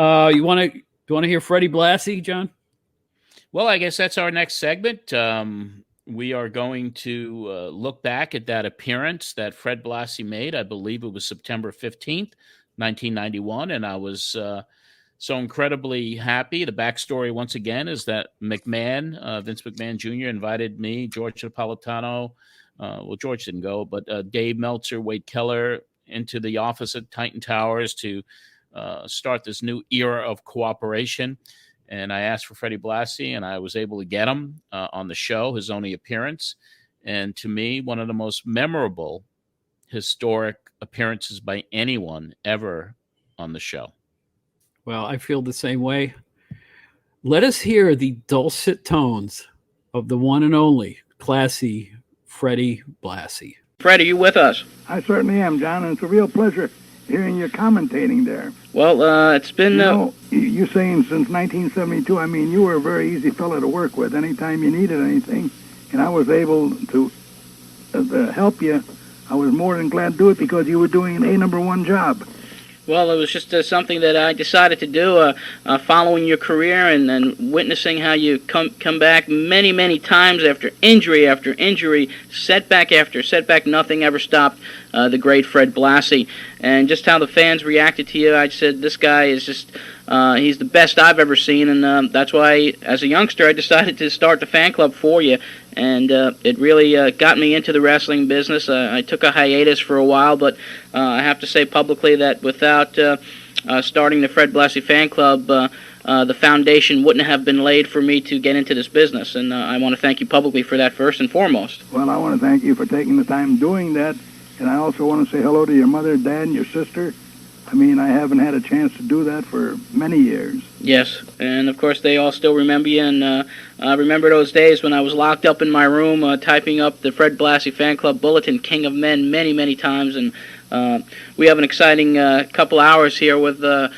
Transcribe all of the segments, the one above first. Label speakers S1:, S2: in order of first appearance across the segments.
S1: Do you want to hear Freddie Blassie, John?
S2: Well, I guess that's our next segment. We are going to look back at that appearance that Fred Blassie made. I believe it was September 15th, 1991, and I was so incredibly happy. The backstory, once again, is that Vince McMahon Jr. invited me, George Napolitano, George didn't go, but Dave Meltzer, Wade Keller, into the office at Titan Towers to start this new era of cooperation. And I asked for Freddie Blassie, and I was able to get him on the show, his only appearance. And to me, one of the most memorable, historic appearances by anyone ever on the show.
S1: Well, I feel the same way. Let us hear the dulcet tones of the one and only classy Freddie Blassie.
S3: Fred, are you with us?
S4: I certainly am, John, and it's a real pleasure hearing you commentating there.
S3: Well, it's been...
S4: You saying since 1972, I mean, you were a very easy fellow to work with anytime you needed anything, and I was able to help you. I was more than glad to do it because you were doing an A-number-1 job.
S3: Well, it was just something that I decided to do, following your career and witnessing how you come back many, many times after injury, setback after setback. Nothing ever stopped the great Fred Blassie. And just how the fans reacted to you, I said, this guy is just, he's the best I've ever seen. And that's why, as a youngster, I decided to start the fan club for you. And it really got me into the wrestling business. I took a hiatus for a while, but I have to say publicly that without starting the Fred Blassie fan club, the foundation wouldn't have been laid for me to get into this business. And I want to thank you publicly for that first and foremost.
S4: Well, I want to thank you for taking the time doing that. And I also want to say hello to your mother, dad, and your sister. I mean, I haven't had a chance to do that for many years.
S3: Yes, and of course they all still remember you, and I remember those days when I was locked up in my room typing up the Fred Blassie Fan Club Bulletin, King of Men, many, many times, and we have an exciting couple hours here with the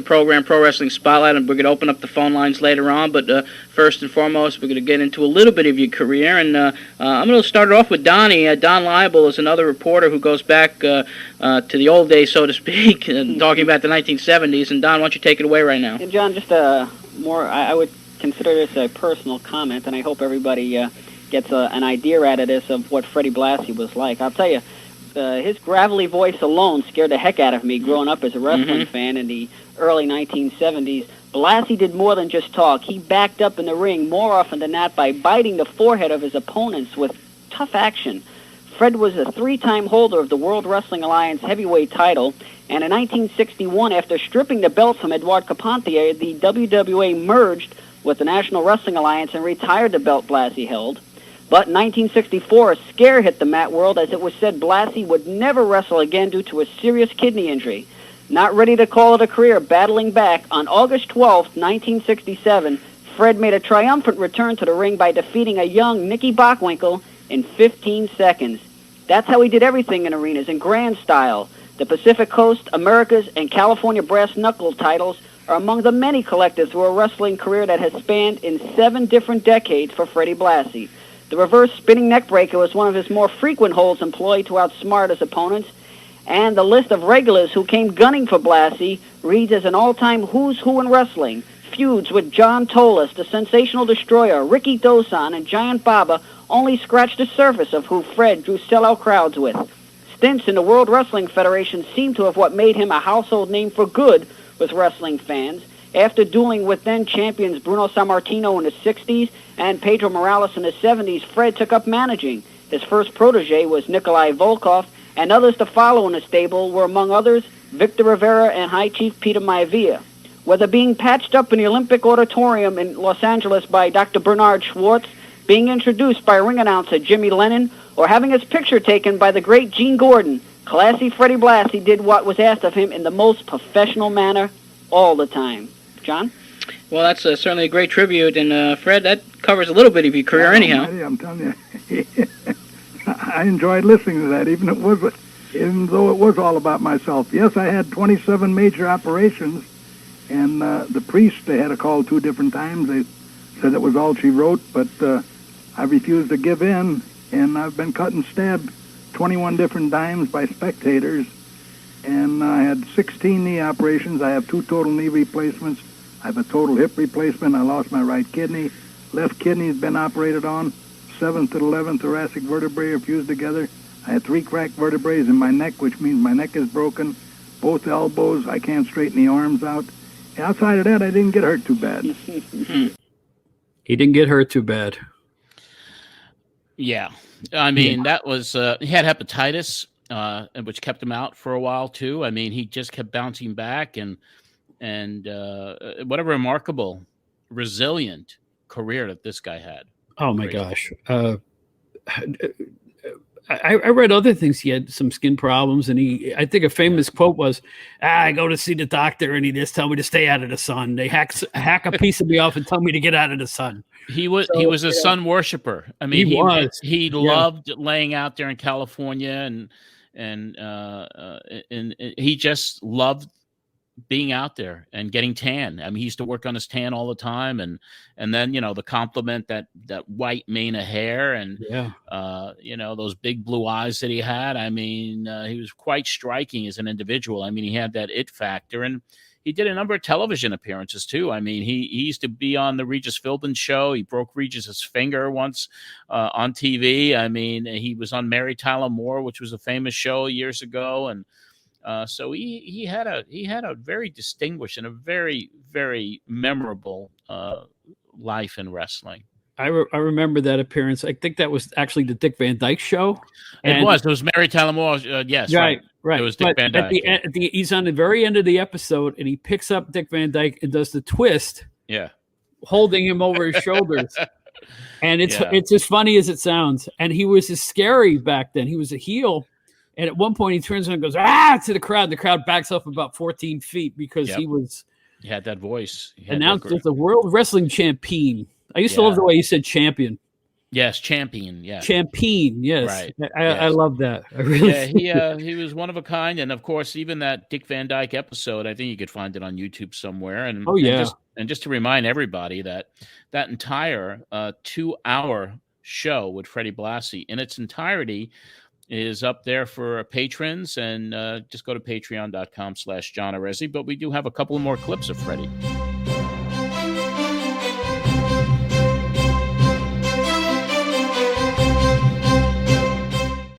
S3: program Pro Wrestling Spotlight, and we're going to open up the phone lines later on, but first and foremost, we're going to get into a little bit of your career, and I'm going to start it off with Donnie. Don Leibel is another reporter who goes back to the old days, so to speak, talking about the 1970s, and Don, why don't you take it away right now?
S5: Yeah, John, just I would consider this a personal comment, and I hope everybody gets an idea out of this of what Freddie Blassie was like. I'll tell you, his gravelly voice alone scared the heck out of me growing up as a wrestling fan in the early 1970s. Blassie did more than just talk. He backed up in the ring more often than not by biting the forehead of his opponents with tough action. Fred was a three-time holder of the World Wrestling Alliance heavyweight title, and in 1961, after stripping the belt from Edouard Carpentier, the WWA merged with the National Wrestling Alliance and retired the belt Blassie held. But in 1964, a scare hit the mat world as it was said Blassie would never wrestle again due to a serious kidney injury. Not ready to call it a career, battling back, on August 12, 1967, Fred made a triumphant return to the ring by defeating a young Nicky Bockwinkel in 15 seconds. That's how he did everything in arenas, in grand style. The Pacific Coast, Americas, and California brass knuckle titles are among the many collectives through a wrestling career that has spanned in 7 different decades for Freddie Blassie. The reverse spinning neckbreaker was one of his more frequent holds employed to outsmart his opponents, and the list of regulars who came gunning for Blassie reads as an all-time who's who in wrestling. Feuds with John Tolis, the Sensational Destroyer, Ricky Dosan, and Giant Baba only scratched the surface of who Fred drew sellout crowds with. Stints in the World Wrestling Federation seem to have what made him a household name for good with wrestling fans. After dueling with then-champions Bruno Sammartino in the 60s and Pedro Morales in the 70s, Fred took up managing. His first protege was Nikolai Volkov, and others to follow in the stable were, among others, Victor Rivera and High Chief Peter Maivia. Whether being patched up in the Olympic Auditorium in Los Angeles by Dr. Bernard Schwartz, being introduced by ring announcer Jimmy Lennon, or having his picture taken by the great Gene Gordon, classy Freddie Blassie did what was asked of him in the most professional manner all the time. John?
S3: Well, that's certainly a great tribute, and Fred, that covers a little bit of your career anyhow.
S4: I'm telling you, I enjoyed listening to that, even though it was all about myself. Yes, I had 27 major operations, and the priest, they had to call 2 different times. They said it was all she wrote, but I refused to give in, and I've been cut and stabbed 21 different times by spectators, and I had 16 knee operations. I have 2 total knee replacements. I have a total hip replacement. I lost my right kidney. Left kidney's been operated on. 7th to 11th thoracic vertebrae are fused together. I had 3 cracked vertebrae in my neck, which means my neck is broken. Both elbows, I can't straighten the arms out. And outside of that, I didn't get hurt too bad.
S1: He didn't get hurt too bad.
S2: Yeah. I mean, that was, he had hepatitis, which kept him out for a while too. I mean, he just kept bouncing back and what a remarkable, resilient career that this guy had.
S1: Oh my gosh. I read other things. He had some skin problems, and I think a famous quote was, I go to see the doctor and he just tell me to stay out of the sun. They hack a piece of me off and tell me to get out of the sun.
S2: He was a sun worshiper. I mean, he loved laying out there in California and he just loved being out there and getting tan. I mean, he used to work on his tan all the time, and then the compliment that white mane of hair and those big blue eyes that he had. I mean, he was quite striking as an individual. I mean, he had that it factor, and he did a number of television appearances too. I mean, he used to be on the Regis Philbin show. He broke Regis's finger once on TV. I mean, he was on Mary Tyler Moore, which was a famous show years ago, and so he had a very distinguished and a very, very memorable life in wrestling.
S1: I remember that appearance. I think that was actually the Dick Van Dyke show.
S2: It was Mary Tyler Moore. Yes, right. It was Dick Van Dyke.
S1: He's on the very end of the episode, and he picks up Dick Van Dyke and does the twist.
S2: Yeah,
S1: holding him over his shoulders. And it's as funny as it sounds. And he was as scary back then. He was a heel. And at one point, he turns around and goes, to the crowd. The crowd backs up about 14 feet because he
S2: had that voice.
S1: Announced as the World Wrestling Champion. I used to love the way he said champion.
S2: Yes, champion. Yeah,
S1: champion. Yes, right. I love that. I really
S2: he was one of a kind, and of course, even that Dick Van Dyke episode, I think you could find it on YouTube somewhere. And just to remind everybody that entire 2-hour show with Freddie Blassie in its entirety is up there for patrons, and just go to patreon.com/John Arezzi. But we do have a couple of more clips of Freddie.